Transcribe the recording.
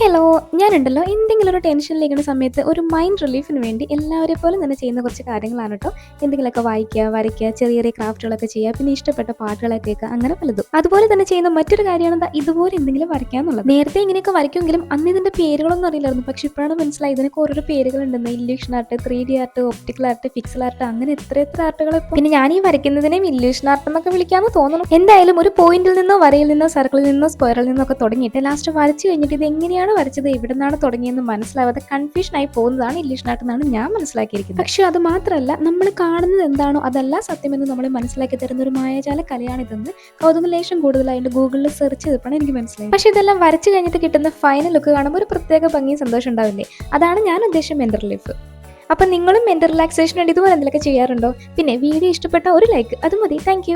Hello, ഞാനുണ്ടല്ലോ എന്തെങ്കിലും ഒരു ടെൻഷനിലിരിക്കുന്ന സമയത്ത് ഒരു മൈൻഡ് റിലീഫിന് വേണ്ടി എല്ലാവരെ പോലും തന്നെ ചെയ്യുന്ന കുറച്ച് കാര്യങ്ങളാണ് കേട്ടോ. എന്തെങ്കിലുമൊക്കെ വായിക്കുക, വരയ്ക്കുക, ചെറിയ ചെറിയ ക്രാഫ്റ്റുകളൊക്കെ ചെയ്യുക, പിന്നെ ഇഷ്ടപ്പെട്ട പാട്ടുകളൊക്കെ കേൾക്കുക, അങ്ങനെ പലതും. അതുപോലെ തന്നെ ചെയ്യുന്ന മറ്റൊരു കാര്യമാണ് ഇതുപോലെ എന്തെങ്കിലും വരയ്ക്കുക എന്നുള്ളത്. നേരത്തെ ഇങ്ങനെയൊക്കെ വരയ്ക്കുമെങ്കിലും അന്ന് ഇതിന്റെ പേരുകളൊന്നും അറിയില്ലായിരുന്നു. പക്ഷെ ഇപ്പോഴാണ് മനസ്സിലായി ഇതിനൊക്കെ ഓരോരോ പേരുകളുണ്ടെന്ന്. Illusion art, 3D art, optical art, pixel art, അങ്ങനെ എത്ര ആർട്ടുകൾ. പിന്നെ ഞാൻ ഈ വരയ്ക്കുന്നതിനെയും ഇല്യൂഷൻ ആർട്ട് എന്നൊക്കെ വിളിക്കാമെന്ന് തോന്നുന്നു. എന്തായാലും ഒരു പോയിന്റിൽ നിന്നോ വരയിൽ നിന്നോ സർക്കിളിൽ നിന്നോ സ്ക്വയറിൽ നിന്നോ ഒക്കെ തുടങ്ങിയിട്ട് ലാസ്റ്റ് വരച്ചു കഴിഞ്ഞിട്ട് ഇത് എങ്ങനെയാണ് വരച്ചത്, എവിടെ നിന്നാണ് തുടങ്ങിയെന്ന് മനസ്സിലാവാതെ കൺഫ്യൂഷൻ ആയി പോകുന്നതാണ് ഇല്യൂഷൻ ആർട്ട് എന്നാണ് ഞാൻ മനസ്സിലാക്കിയിരിക്കുന്നത്. പക്ഷെ അത് മാത്രമല്ല, നമ്മൾ കാണുന്നത് എന്താണോ അതല്ല സത്യമെന്ന് നമ്മളെ മനസ്സിലാക്കി തരുന്ന ഒരു മായാജാല കലയാണിതെന്ന് കൗതുകലേശം കൂടുതലായിട്ട് ഗൂഗിളിൽ സെർച്ച് ചെയ്തപ്പോഴാണ് എനിക്ക് മനസ്സിലായത്. പക്ഷെ ഇതെല്ലാം വരച്ചു കഴിഞ്ഞിട്ട് കിട്ടുന്ന ഫൈനൽ ലുക്ക് കാണുമ്പോൾ ഒരു പ്രത്യേക ഭംഗിയും സന്തോഷം ഉണ്ടാവില്ലേ? അതാണ് ഞാൻ ഉദ്ദേശിച്ച മെന്റൽ റിലീഫ്. അപ്പം നിങ്ങളും മെന്റൽ റിലാക്സേഷൻ വേണ്ടി ഇതുപോലെ എന്തെങ്കിലുമൊക്കെ ചെയ്യാറുണ്ടോ? പിന്നെ വീഡിയോ ഇഷ്ടപ്പെട്ട ഒരു ലൈക്ക് അത് മതി. താങ്ക്